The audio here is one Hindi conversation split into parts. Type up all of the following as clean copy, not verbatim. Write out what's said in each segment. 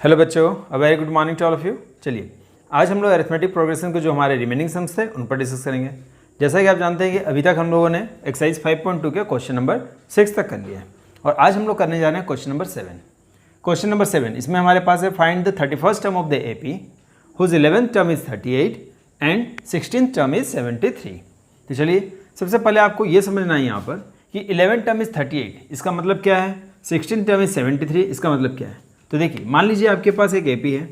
हेलो बच्चों, a very good morning to all of you. चलिए आज हम लोग अरिथमेटिक प्रोग्रेशन के जो हमारे रिमेनिंग सम्स थे उन पर डिस्कस करेंगे। जैसा कि आप जानते हैं कि अभी तक हम लोगों ने एक्सरसाइज 5.2 के क्वेश्चन नंबर 6 तक कर लिया है और आज हम लोग करने जा रहे हैं क्वेश्चन नंबर 7। क्वेश्चन नंबर 7 इसमें हमारे पास है find the 31st term of the AP whose 11th term is 38 and 16th term is 73। तो चलिए सबसे पहले आपको ये समझना है यहाँ पर कि 11th टर्म इज 38 इसका मतलब क्या है, 16th टर्म इज 73 इसका मतलब क्या है। तो देखिए मान लीजिए आपके पास एक एपी है,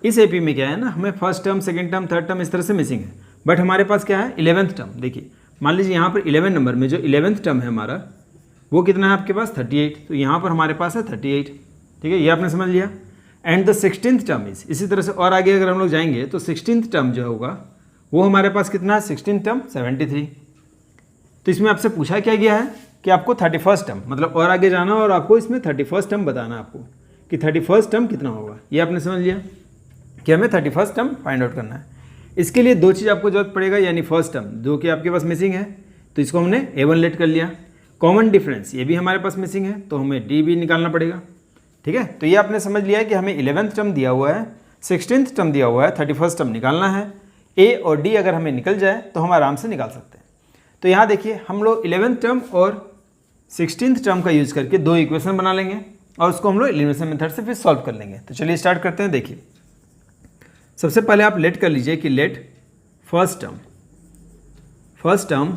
इस एपी में क्या है ना, हमें first term second term third term इस तरह से मिसिंग है, बट हमारे पास क्या है 11th टर्म। देखिए मान लीजिए यहाँ पर 11 नंबर में जो 11th टर्म है हमारा वो कितना है आपके पास 38, तो यहाँ पर हमारे पास है 38। ठीक है, ये आपने समझ लिया। And the 16th term is, इसी तरह से और आगे अगर हम लोग जाएंगे तो 16th टर्म जो होगा वो हमारे पास कितना है 16th टर्म 73। तो इसमें आपसे पूछा क्या गया है कि आपको 31st टर्म मतलब और आगे जाना और आपको इसमें 31st टर्म बताना आपको कि 31st टर्म कितना होगा। ये आपने समझ लिया कि हमें 31st टर्म फाइंड आउट करना है। इसके लिए दो चीज़ आपको जरूरत पड़ेगा, यानी फर्स्ट टर्म जो कि आपके पास मिसिंग है तो इसको हमने A1 लेट कर लिया। कॉमन डिफरेंस ये भी हमारे पास मिसिंग है तो हमें D भी निकालना पड़ेगा। ठीक है, तो ये आपने समझ लिया है कि हमें 11th टर्म दिया हुआ है, 16th टर्म दिया हुआ है, 31st टर्म निकालना है। A और D अगर हमें निकल जाए तो हम आराम से निकाल सकते हैं। तो यहाँ देखिए हम लोग 11th टर्म और 16th टर्म का यूज करके दो इक्वेशन बना लेंगे और उसको हम लोग एलिमिनेशन मेथड से फिर सॉल्व कर लेंगे। तो चलिए स्टार्ट करते हैं। देखिए सबसे पहले आप लेट कर लीजिए कि let first term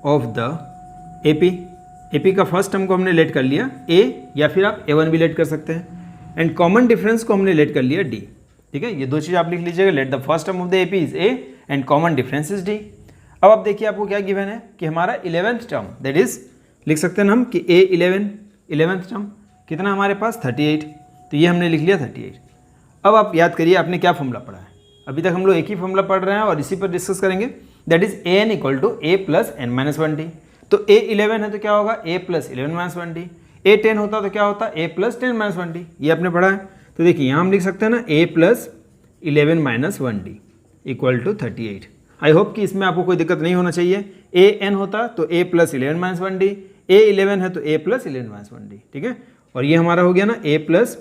of the AP का फर्स्ट टर्म को हमने लेट कर लिया A, या फिर आप A1 भी लेट कर सकते हैं। एंड कॉमन डिफरेंस को हमने लेट कर लिया D। ठीक है, ये दो चीज़ आप लिख लीजिएगा, let the first term of the AP is A and common difference is D। अब आप देखिए आपको क्या गिवन है कि हमारा 11th टर्म दैट इज लिख सकते हैं हम कि A11th टर्म कितना हमारे पास 38, तो ये हमने लिख लिया 38। अब आप याद करिए आपने क्या फॉर्मूला पढ़ा है, अभी तक हम लोग एक ही फॉर्मूला पढ़ रहे हैं और इसी पर डिस्कस करेंगे, that is AN equal to A plus N minus 1D। तो A11 है तो क्या होगा A plus 11 minus 1D, A10 होता तो क्या होता A प्लस 10 माइनस 1D, ये आपने पढ़ा है। तो देखिए यहाँ हम लिख सकते हैं ना A plus 11 minus 1D equal to 38। I hope कि इसमें आपको कोई दिक्कत नहीं होना चाहिए। AN होता तो A plus 11 minus 1D, A11 है तो A प्लस 11 माइनस 1D। ठीक है, और ये हमारा हो गया ना A plus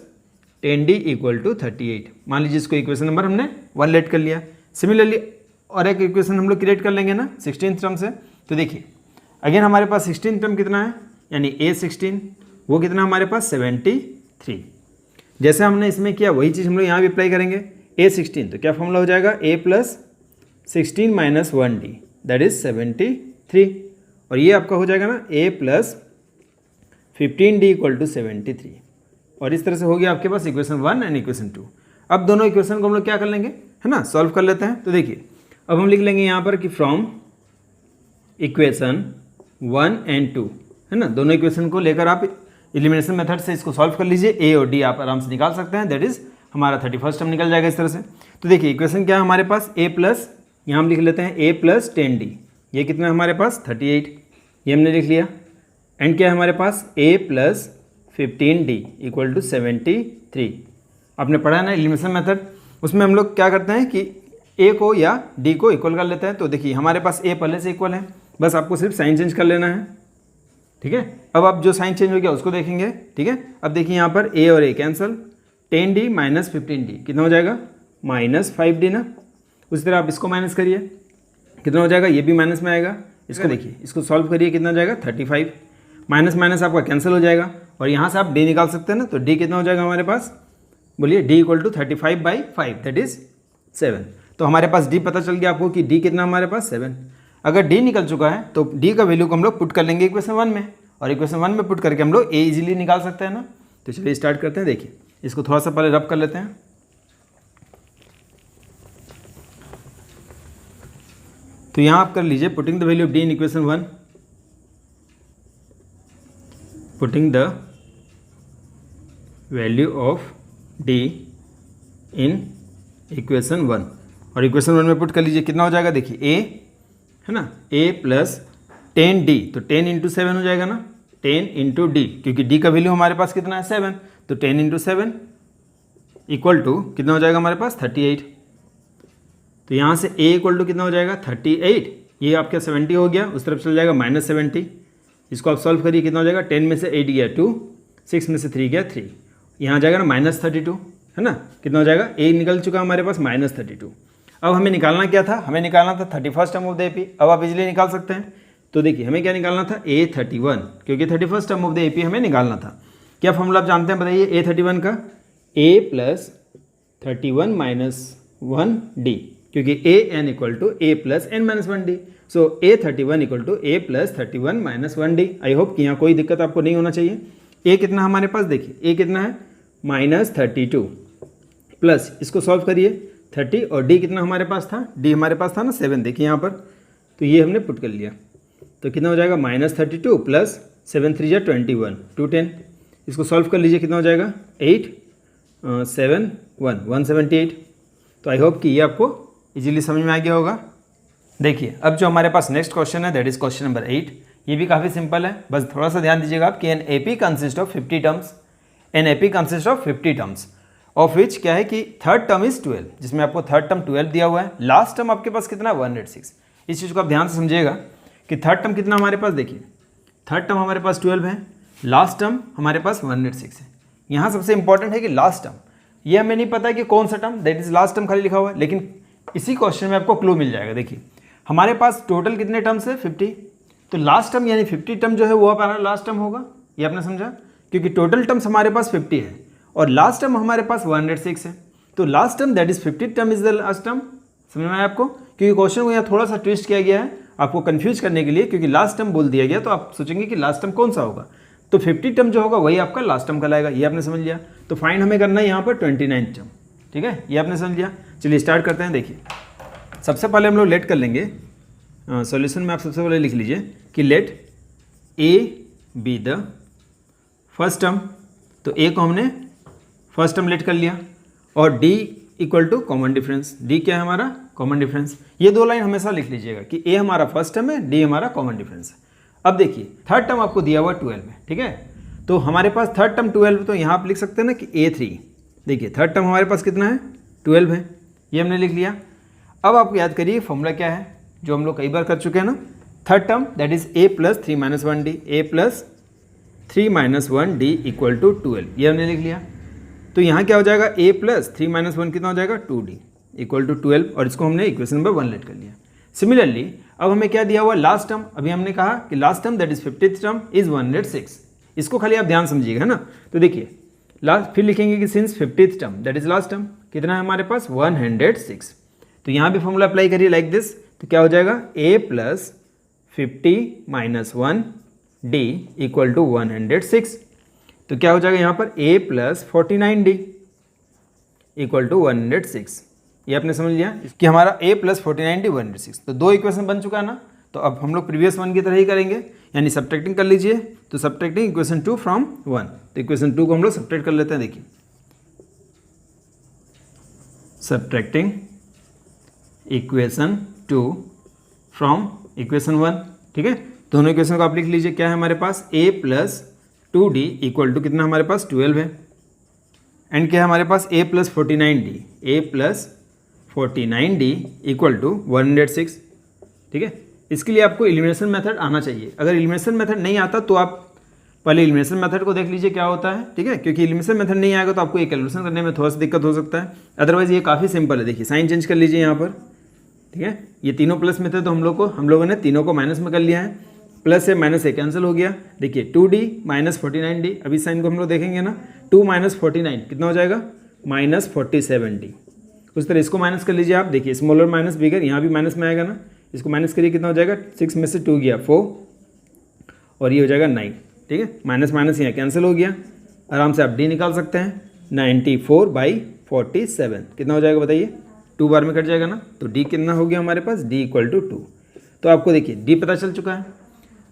10D equal to 38। मान लीजिए इसको इक्वेशन नंबर हमने 1 लेट कर लिया। सिमिलरली और एक इक्वेशन हम लोग क्रिएट कर लेंगे ना 16th टर्म से। तो देखिए अगेन हमारे पास 16th टर्म कितना है, यानी A16 वो कितना हमारे पास 73। जैसे हमने इसमें किया वही चीज़ हम लोग यहाँ भी अप्लाई करेंगे। A16 तो क्या फॉर्मूला हो जाएगा A plus 16 minus 1D that is 73, और ये आपका हो जाएगा ना A plus 15D equal to 73। और इस तरह से हो गया आपके पास इक्वेशन 1 एंड इक्वेशन 2। अब दोनों इक्वेशन को हम लोग क्या कर लेंगे, है ना, सॉल्व कर लेते हैं। तो देखिए अब हम लिख लेंगे यहाँ पर कि फ्रॉम इक्वेशन 1 एंड 2, है ना, दोनों इक्वेशन को लेकर आप एलिमिनेशन मेथड से इसको सॉल्व कर लीजिए। A और D आप आराम से निकाल सकते हैं, दैट इज हमारा 31st टर्म निकल जाएगा इस तरह से। तो देखिए इक्वेशन क्या है हमारे पास A प्लस, यहाँ हम लिख लेते हैं A प्लस 10D, ये कितना है हमारे पास 38, ये हमने लिख लिया। एंड क्या है हमारे पास A plus 15D equal to 73। आपने पढ़ा है ना एलिमिनेशन मेथड, उसमें हम लोग क्या करते हैं कि A को या D को इक्वल कर लेते हैं। तो देखिए हमारे पास A पहले से इक्वल है, बस आपको सिर्फ साइन चेंज कर लेना है। ठीक है, अब आप जो साइन चेंज हो गया उसको देखेंगे। ठीक है, अब देखिए यहाँ पर A और A cancel, 10D minus 15D कितना हो जाएगा माइनस 5D ना। उसी तरह आप इसको माइनस करिए, कितना हो जाएगा, ये भी माइनस में आएगा। इसको देखिए, इसको सॉल्व करिए, कितना हो जाएगा 35, माइनस माइनस आपका कैंसिल हो जाएगा और यहाँ से आप D निकाल सकते हैं ना। तो D कितना हो जाएगा हमारे पास, बोलिए D equal to 35/5 that is 7। तो हमारे पास D पता चल गया आपको कि D कितना हमारे पास 7। अगर D निकल चुका है तो D का वैल्यू को हम लोग पुट कर लेंगे इक्वेशन 1 में, और इक्वेशन 1 में पुट करके हम लोग A इजीली निकाल सकते हैं ना। तो चलिए स्टार्ट करते हैं। देखिए इसको थोड़ा सा पहले रब कर लेते हैं। तो यहाँ आप कर लीजिए putting the value of D in equation 1, putting the value of D in equation 1, और इक्वेशन 1 में पुट कर लीजिए, कितना हो जाएगा देखिए A है ना, A प्लस 10D, तो 10 इंटू 7 हो जाएगा ना, 10 इंटू D, क्योंकि D का वैल्यू हमारे पास कितना है 7, तो 10 इंटू 7 इक्वल टू कितना हो जाएगा हमारे पास 38। तो यहाँ से A इक्वल टू कितना हो जाएगा 38, ये आपका 70 हो गया, उस तरफ चल जाएगा माइनस 70। इसको आप सॉल्व करिए, कितना हो जाएगा 10 में से 8 गया 2, 6 में से 3 गया 3, यहाँ आ जाएगा ना -32, है ना, कितना हो जाएगा, ए निकल चुका हमारे पास -32। अब हमें निकालना क्या था, हमें निकालना था 31st term of the AP. अब आप इजीली निकाल सकते हैं। तो देखिए हमें क्या निकालना था, A31, क्योंकि 31st term of the AP हमें निकालना था। क्या फॉर्मूला आप जानते हैं, बताइए, A31 का A + 31 - 1D, क्योंकि AN = A + n - 1D। So A31 = A + 31 - 1D। I hope कि यहाँ कोई दिक्कत आपको नहीं होना चाहिए। A कितना हमारे पास, देखिए A कितना है, -32 प्लस इसको सॉल्व करिए 30, और D कितना हमारे पास था, D हमारे पास था ना 7, देखिए यहाँ पर, तो ये हमने पुट कर लिया। तो कितना हो जाएगा, -32 प्लस 7 3 जा 21, 210। इसको सॉल्व कर लीजिए, कितना हो जाएगा, 8 7 1 178। तो आई होप कि ये आपको इजीली समझ में आ गया होगा। देखिए अब जो हमारे पास नेक्स्ट क्वेश्चन है, दैट इज क्वेश्चन नंबर 8। ये भी काफ़ी सिंपल है, बस थोड़ा सा ध्यान दीजिएगा आप कि an AP consist of 50 terms, an AP consist of 50 terms of which क्या है कि थर्ड टर्म इज 12, जिसमें आपको थर्ड टर्म 12 दिया हुआ है, लास्ट टर्म आपके पास कितना 106। इस चीज़ को आप ध्यान से समझिएगा कि थर्ड टर्म कितना हमारे पास, देखिए थर्ड टर्म हमारे पास 12 है, लास्ट टर्म हमारे पास 106 है। यहाँ सबसे इंपॉर्टेंट है कि लास्ट टर्म, ये हमें नहीं पता कि कौन सा term, that is last term खाली लिखा हुआ है, लेकिन इसी क्वेश्चन में आपको क्लू मिल जाएगा। देखिए हमारे पास टोटल कितने टर्म्स है, 50, तो लास्ट टर्म यानी 50 टर्म जो है वो हमारा लास्ट टर्म होगा। ये आपने समझा, क्योंकि टोटल टर्म्स हमारे पास 50 है और लास्ट टर्म हमारे पास 106 है, तो last term that is 50 term is the last term. समझ में आया आपको, क्योंकि क्वेश्चन को यहाँ थोड़ा सा ट्विस्ट किया गया है आपको कंफ्यूज करने के लिए, क्योंकि लास्ट टर्म बोल दिया गया तो आप सोचेंगे कि लास्ट टर्म कौन सा होगा, तो 50 टर्म जो होगा वही आपका लास्ट टर्म कहलाएगा। ये आपने समझ लिया। तो फाइंड हमें करना है यहाँ पर 29 टर्म, ठीक है, ये आपने समझ लिया। चलिए स्टार्ट करते हैं। देखिए सबसे पहले हम लोग लेट कर लेंगे, सॉल्यूशन में आप सबसे पहले लिख लीजिए कि let A be the first term, तो ए को हमने फर्स्ट टर्म लेट कर लिया, और डी = कॉमन डिफरेंस, डी क्या है हमारा, कॉमन डिफरेंस। ये दो लाइन हमेशा लिख लीजिएगा कि ए हमारा फर्स्ट टर्म है, डी हमारा कॉमन डिफरेंस है। अब देखिए थर्ड टर्म आपको दिया हुआ 12 है, ठीक है, तो हमारे पास थर्ड टर्म 12, तो यहाँ आप लिख सकते हैं ना कि A3। देखिए थर्ड टर्म हमारे पास कितना है, 12 है, ये हमने लिख लिया। अब आप याद करिए फॉर्मूला क्या है, जो हम लोग कई बार कर चुके हैं ना, third term that is A + 3 - 1D, A + 3 - 1D = 12, ये हमने लिख लिया। तो यहाँ क्या हो जाएगा, A + 3 - 1 कितना हो जाएगा, 2D = 12, और इसको हमने इक्वेशन नंबर 1 लेट कर लिया। सिमिलरली अब हमें क्या दिया हुआ, लास्ट टर्म, अभी हमने कहा कि last term that is 50th term is 106, इसको खाली आप ध्यान समझिएगा, है ना। तो देखिए लास्ट फिर लिखेंगे कि since 50th term that is last term कितना है हमारे पास, 106। तो यहाँ भी फॉर्मूला अप्लाई करिए लाइक दिस, तो क्या हो जाएगा, A + 50 - 1D = 106। तो क्या हो जाएगा यहाँ पर, A + 49D = 106। ये आपने समझ लिया कि हमारा A + 49D 106। तो दो इक्वेशन बन चुका है ना। तो अब हम लोग प्रीवियस वन की तरह ही करेंगे, यानी सब्ट्रैक्टिंग कर लीजिए। तो सब्ट्रैक्टिंग इक्वेशन 2 फ्रॉम 1, तो इक्वेशन 2 को हम लोग सब्ट्रैक्ट कर लेते हैं। देखिए सब्ट्रैक्टिंग इक्वेशन 2 फ्रॉम इक्वेशन 1, ठीक है। दोनों इक्वेशन को आप लिख लीजिए। क्या है हमारे पास, A + 2D = कितना हमारे पास 12 है, एंड क्या है हमारे पास A + 49D, A + 49D = 106, ठीक है। इसके लिए आपको एलिमिनेशन मेथड आना चाहिए। अगर एलिमिनेशन मेथड नहीं आता तो आप पहले एलिमिनेशन मेथड को देख लीजिए क्या होता है, ठीक है, क्योंकि एलिमिनेशन मेथड नहीं आएगा तो आपको ये कैलकुलेशन करने में थोड़ा सा दिक्कत हो सकता है। अदरवाइज ये काफ़ी सिंपल है। देखिए साइन चेंज कर लीजिए यहाँ पर, ठीक है। ये तीनों प्लस में थे तो हम लोगों ने तीनों को माइनस में कर लिया है, प्लस से माइनस से कैंसिल हो गया। देखिए 2D - 49D, अभी साइन को हम लोग देखेंगे ना, 2 - 49 कितना हो जाएगा, -47D। उस तरह इसको माइनस कर लीजिए आप। देखिए स्मॉलर माइनस बिगर, यहाँ भी माइनस में आएगा ना, इसको माइनस करिए, कितना हो जाएगा, 6 में से 2 गया 4, और ये हो जाएगा 9, ठीक है। माइनस माइनस यहाँ कैंसिल हो गया। आराम से आप डी निकाल सकते हैं, 94/47 कितना हो जाएगा बताइए, 2 बार में कट जाएगा ना। तो डी कितना हो गया हमारे पास, D = 2। तो आपको देखिए डी पता चल चुका है।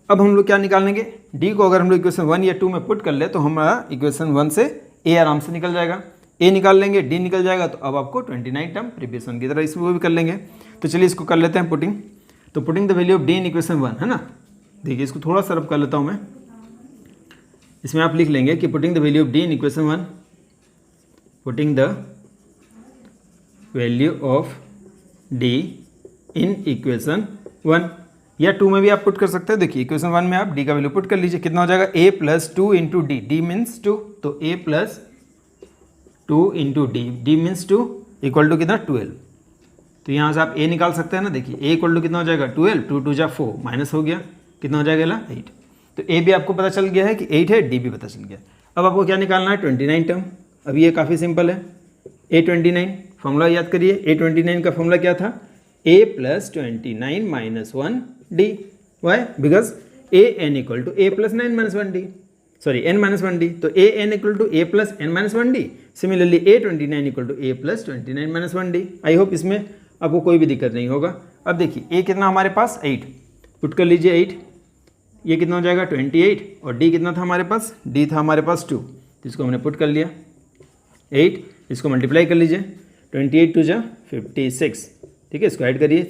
अब हम लोग क्या निकालेंगे, डी को अगर हम लोग इक्वेशन 1 या 2 में पुट कर ले तो हमारा इक्वेशन 1 से ए आराम से निकल जाएगा, ए निकाल लेंगे, डी निकल जाएगा। तो अब आपको 29 टर्म प्रीवियस वन की तरह इसको भी कर लेंगे। तो चलिए इसको कर लेते हैं पुटिंग। तो putting the value of D in equation 1, है ना। देखिए इसको थोड़ा सा रब कर लेता हूँ मैं। इसमें आप लिख लेंगे कि putting the value of D in equation 1, putting the value of D in equation 1 या 2 में भी आप पुट कर सकते हैं। देखिए इक्वेशन 1 में आप डी का वैल्यू पुट कर लीजिए, कितना हो जाएगा, A + 2 × D, D मीन्स 2, तो A + 2 into D, D means 2 equal to कितना 12। तो यहाँ से आप ए निकाल सकते हैं ना, देखिए ए इक्वल टू कितना हो जाएगा 12, 2 2 जा 4 माइनस हो गया, कितना हो जाएगा 8। तो ए भी आपको पता चल गया है कि 8 है, डी भी पता चल गया। अब आपको क्या निकालना है 29 टर्म। अब ये काफ़ी सिंपल है, A29 फॉर्मूला याद करिए, A29 का फॉर्मूला क्या था, A plus 29 minus 1 D. Why? Because AN equal to A plus 9 minus 1 D, sorry n minus 1 D. तो AN equal to A plus n minus 1 D, similarly A29 equal to A plus 29 minus 1 D. I hope इसमें आपको कोई भी दिक्कत नहीं होगा। अब देखिए A कितना हमारे पास 8, पुट कर लीजिए 8, ये कितना हो जाएगा 28, और D कितना था हमारे पास, D था हमारे पास 2, तो इसको हमने पुट कर लिया 8, इसको मल्टीप्लाई कर लीजिए 28 टू जा 56, ठीक है, इसको ऐड करिए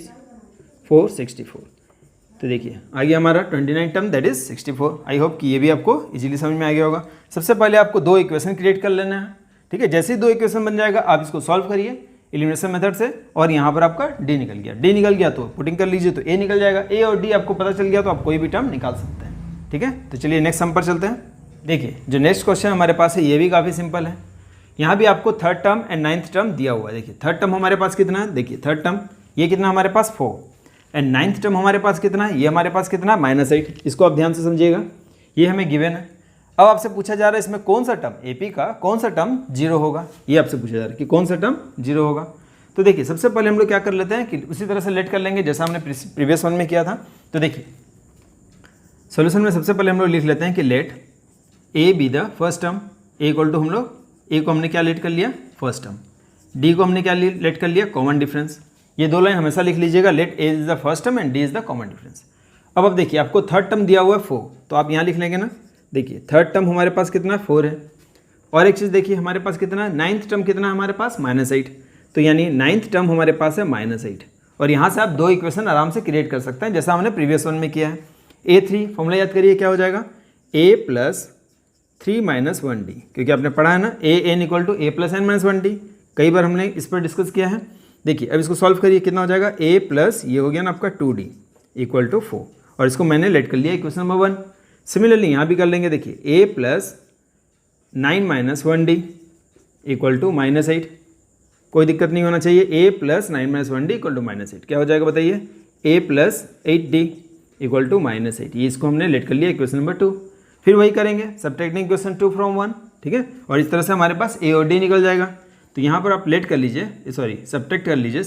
464। तो देखिए आ गया हमारा 29 term that is 64। I hope कि ये भी आपको इजीली समझ में आ गया होगा। सबसे पहले आपको दो इक्वेशन क्रिएट कर लेना है, ठीक है। जैसे ही दो इक्वेशन बन जाएगा आप इसको सॉल्व करिए एलिमिनेशन मेथड से, और यहाँ पर आपका डी निकल गया, डी निकल गया तो पुटिंग कर लीजिए तो ए निकल जाएगा, ए और डी आपको पता चल गया तो आप कोई भी टर्म निकाल सकते हैं, ठीक है। तो चलिए नेक्स्ट सम पर चलते हैं। देखिए जो नेक्स्ट क्वेश्चन हमारे पास है ये भी काफ़ी सिंपल है। यहाँ भी आपको third term and ninth term दिया हुआ है। देखिए थर्ड टर्म हमारे पास कितना है, देखिए थर्ड टर्म ये कितना हमारे पास 4, एंड नाइन्थ टर्म हमारे पास कितना है, ये हमारे पास कितना -8। इसको आप ध्यान से समझिएगा, ये हमें गिवन है। अब आपसे पूछा जा रहा है इसमें कौन सा टर्म, एपी का कौन सा टर्म 0 होगा, ये आपसे पूछा जा रहा है कि कौन सा टर्म 0 होगा। तो देखिए सबसे पहले हम लोग क्या कर लेते हैं कि उसी तरह से लेट कर लेंगे जैसा हमने प्रीवियस वन में किया था। तो देखिए सॉल्यूशन में सबसे पहले हम लोग लिख लेते हैं कि let A be the first term, A equal to हम लोग ए को हमने क्या लेट कर लिया फर्स्ट टर्म, डी को हमने क्या लेट कर लिया कॉमन डिफरेंस। ये दो लाइन हमेशा लिख लीजिएगा, let A is the first term and D is the common difference. अब देखिए आपको थर्ड टर्म दिया हुआ है 4, तो आप यहाँ लिख लेंगे ना। देखिए थर्ड टर्म हमारे पास कितना 4 है, और एक चीज़ देखिए हमारे पास कितना नाइन्थ टर्म कितना हमारे पास -8, तो यानी नाइन्थ टर्म हमारे पास है -8। और यहाँ से आप दो इक्वेशन आराम से क्रिएट कर सकते हैं जैसा हमने प्रीवियस वन में किया है। A3 फॉर्मूला याद करिए क्या हो जाएगा, A प्लस 3 माइनस 1 डी, क्योंकि आपने पढ़ा है ना AN equal to A plus n minus 1 D, कई बार हमने इस पर डिस्कस किया है। देखिए अब इसको सॉल्व करिए, कितना हो जाएगा A प्लस ये हो गया ना आपका 2D इक्वल टू 4, और इसको मैंने लेट कर लिया इक्वेशन नंबर 1। सिमिलरली यहाँ भी कर लेंगे, देखिए A plus 9 minus 1 D equal to -8, कोई दिक्कत नहीं होना चाहिए। A plus 9 minus 1 D equal to -8 क्या हो जाएगा बताइए, A plus 8D equal to -8, ये इसको हमने लेट कर लिया इक्वेशन नंबर 2। फिर वही करेंगे सब्ट्रैक्टिंग इक्वेशन 2 फ्रॉम 1, ठीक है, और इस तरह से हमारे पास A और D निकल जाएगा। तो यहाँ पर आप लेट कर लीजिए, सॉरी सब्ट्रैक्ट कर लीजिए,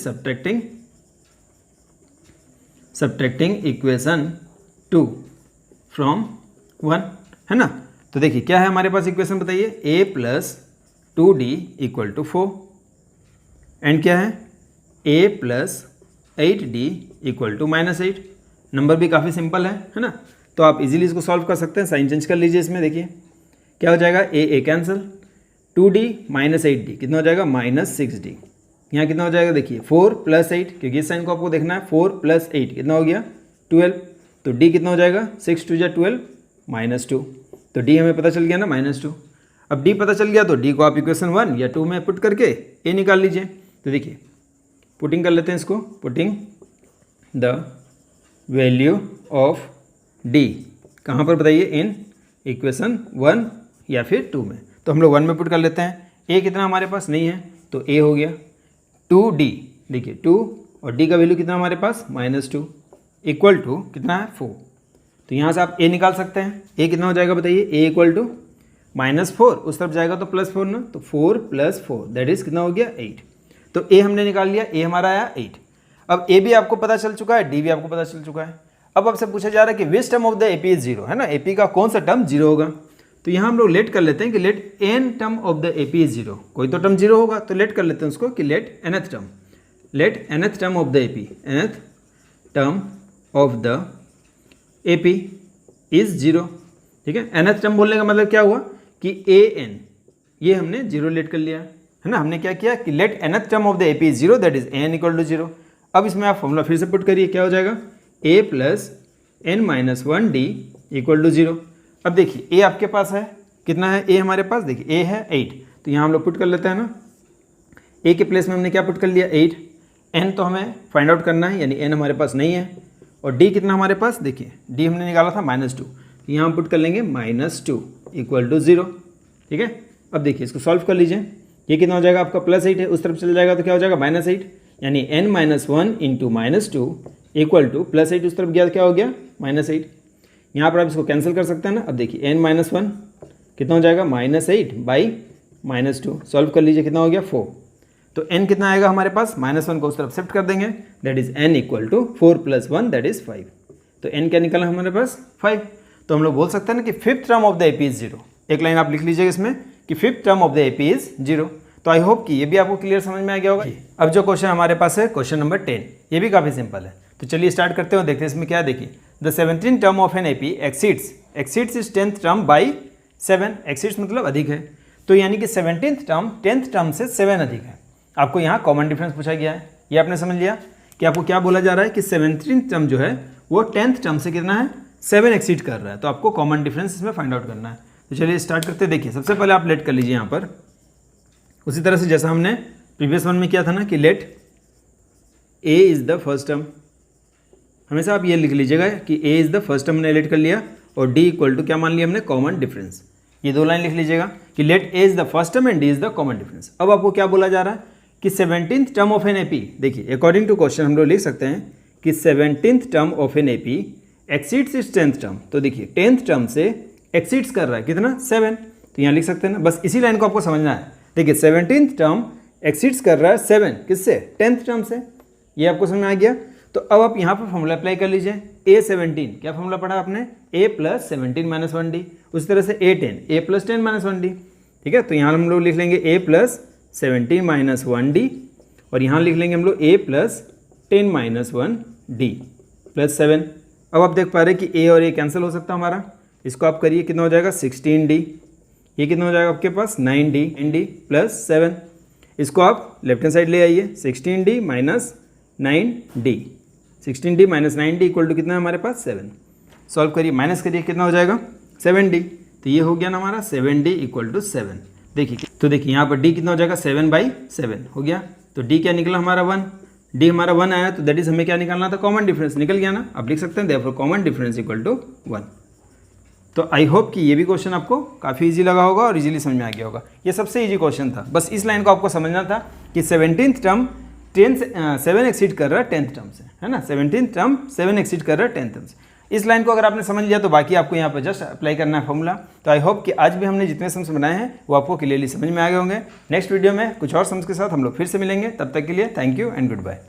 सब्ट्रैक्टिंग इक्वेशन 2 फ्रॉम 1, है ना। तो देखिए क्या है हमारे पास इक्वेशन बताइए, A plus 2D equal to 4, and क्या है A plus 8D equal to -8। Number भी काफ़ी सिंपल है ना, तो आप इजीली इसको सॉल्व कर सकते हैं। साइन चेंज कर लीजिए इसमें, देखिए क्या हो जाएगा, A cancel, 2D minus 8D कितना हो जाएगा -6D। यहाँ कितना हो जाएगा देखिए 4 प्लस 8, क्योंकि इस साइन को आपको देखना है, 4 प्लस 8 कितना हो गया 12, तो D कितना हो जाएगा 6 2 जा 12 -2, तो D हमें पता चल गया ना -2। अब D पता चल गया तो D को आप इक्वेशन 1 या 2 में पुट करके A निकाल लीजिए। तो देखिए पुटिंग कर लेते हैं इसको, putting the value of D कहाँ पर बताइए, इन इक्वेशन 1 या फिर 2 में। तो हम लोग 1 में पुट कर लेते हैं, A कितना हमारे पास नहीं है तो A हो गया 2D, देखिए 2 और D का वैल्यू कितना हमारे पास -2 इक्वल टू कितना है 4। तो यहाँ से आप A निकाल सकते हैं, A कितना हो जाएगा बताइए, A इक्वल टू -4, उस तरफ जाएगा तो +4 ना, तो 4 + 4 दैट इज कितना हो गया 8। तो A हमने निकाल लिया, A हमारा आया 8। अब A भी आपको पता चल चुका है, D भी आपको पता चल चुका है। अब आपसे पूछा जा रहा है कि which term of the AP is 0, है ना, AP का कौन सा टर्म 0 होगा। तो यहाँ हम लोग लेट कर लेते हैं कि let n term of the AP is 0, कोई तो टर्म 0 होगा, तो लेट कर लेते हैं उसको कि let nth term, let nth term of the AP, nth term of the AP is 0, ठीक है। nth टर्म बोलने का मतलब क्या हुआ कि an ये हमने 0 लेट कर लिया, है ना। हमने क्या किया कि let nth term of the AP is 0 that is an equal to 0। अब इसमें आप फॉर्मूला फिर से पुट करिए, क्या हो जाएगा A plus n minus 1D equal to 0। अब देखिए A आपके पास है, कितना है A हमारे पास, देखिए A है 8, तो यहाँ हम लोग पुट कर लेते हैं ना। A के प्लेस में हमने क्या पुट कर लिया 8, n तो हमें फाइंड आउट करना है, यानी n हमारे पास नहीं है, और D कितना हमारे पास, देखिए D हमने निकाला था -2, तो यहाँ हम पुट कर लेंगे -2 इक्वल टू 0, ठीक है। अब देखिए इसको सॉल्व कर लीजिए, ये कितना हो जाएगा आपका +8 है, उस तरफ चला जाएगा तो क्या हो जाएगा -8, यानी n-1 इंटू -2 इक्वल टू +8 उस तरफ गया तो क्या हो गया -8। यहाँ पर आप इसको कैंसिल कर सकते हैं ना। अब देखिए n-1 कितना हो जाएगा -8 बाई -2, सॉल्व कर लीजिए कितना हो गया 4। तो n कितना आएगा हमारे पास, -1 को उस तरफ शिफ्ट कर देंगे, that is n equal to 4 + 1 that is 5। तो n क्या निकला हमारे पास 5। तो हम लोग बोल सकते हैं ना कि fifth term of the AP is 0। एक लाइन आप लिख लीजिएगा इसमें कि fifth term of the AP is 0। तो आई होप कि ये भी आपको क्लियर समझ में आ गया होगा। अब जो क्वेश्चन हमारे पास है क्वेश्चन नंबर 10, ये भी काफ़ी सिंपल है। तो चलिए स्टार्ट करते हैं, देखते हैं इसमें क्या है। देखिए the 17th term of n AP exceeds is 10th term by 7। Exceeds मतलब अधिक है, तो यानी कि 17th टर्म 10th टर्म से 7 अधिक है। आपको यहाँ कॉमन डिफरेंस पूछा गया है, ये आपने समझ लिया कि आपको क्या बोला जा रहा है कि 17th टर्म जो है वो 10th टर्म से कितना है 7 एक्सीड कर रहा है। तो आपको कॉमन डिफरेंस इसमें फाइंड आउट करना है। तो चलिए स्टार्ट करते हैं। देखिए सबसे पहले आप लेट कर लीजिए यहाँ पर, उसी तरह से जैसा हमने प्रीवियस वन में किया था ना कि let a is the first term. हमेशा आप ये लिख लीजिएगा कि a is the first term हमने लेट कर लिया और डी इक्वल टू क्या मान लिया हमने कॉमन डिफरेंस। ये दो लाइन लिख लीजिएगा कि let a is the first term and d is the common difference. अब आपको क्या बोला जा रहा है कि 17th term of n AP, देखिए अकॉर्डिंग टू क्वेश्चन हम लोग लिख सकते हैं कि 17th term of n AP exceeds is 10th term. तो देखिए 10th टर्म से एक्सीड्स कर रहा है कितना 7, तो यहाँ लिख सकते हैं ना। बस इसी लाइन को आपको समझना है। देखिए 17th टर्म एक्सीड्स कर रहा है 7 किससे 10th टर्म से, ये आपको समझ में आ गया। तो अब आप यहाँ पर फॉर्मूला अप्लाई कर लीजिए। A17 क्या फॉर्मूला पढ़ा आपने, A + 17 - 1D। उसी तरह से A10 A + 10 - 1D। ठीक है, तो यहाँ हम लोग लिख लेंगे A + 17 - 1D और यहाँ लिख लेंगे हम लोग A + 10 - 1D + 7। अब आप देख पा रहे हैं कि A और A कैंसिल हो सकता है हमारा। इसको आप करिए कितना हो जाएगा 16D। ये कितना हो जाएगा आपके पास 9D + 7। इसको आप लेफ्ट हैंड साइड ले आइए 16D - 9D। 16D - 9D equal to कितना है हमारे पास 7। सॉल्व करिए, माइनस करिए कितना हो जाएगा 7D। तो ये हो गया ना हमारा 7D = 7। देखिए तो देखिए यहाँ पर D कितना हो जाएगा 7/7 हो गया। तो D क्या निकला हमारा 1। D हमारा 1 आया, तो दैट इज हमें क्या निकालना था कॉमन डिफरेंस, निकल गया ना। आप लिख सकते हैं देयरफॉर कॉमन डिफरेंस = 1। तो आई होप कि ये भी क्वेश्चन आपको काफ़ी इजी लगा होगा और इजीली समझ में आ गया होगा। ये सबसे इजी क्वेश्चन था, बस इस लाइन को आपको समझना था कि 17th टर्म 7 एक्सीड कर रहा है 10th टर्म से, है ना। 17th टर्म 7 एक्सीड कर रहा है 10th टर्म से। इस लाइन को अगर आपने समझ लिया तो बाकी आपको यहाँ पर जस्ट अप्लाई करना है फॉर्मूला। तो आई होप कि आज भी हमने जितने सम्स बनाए हैं वो आपको क्लियरली समझ में आ गए होंगे। नेक्स्ट वीडियो में कुछ और सम्स के साथ हम लोग फिर से मिलेंगे। तब तक के लिए thank you and good bye.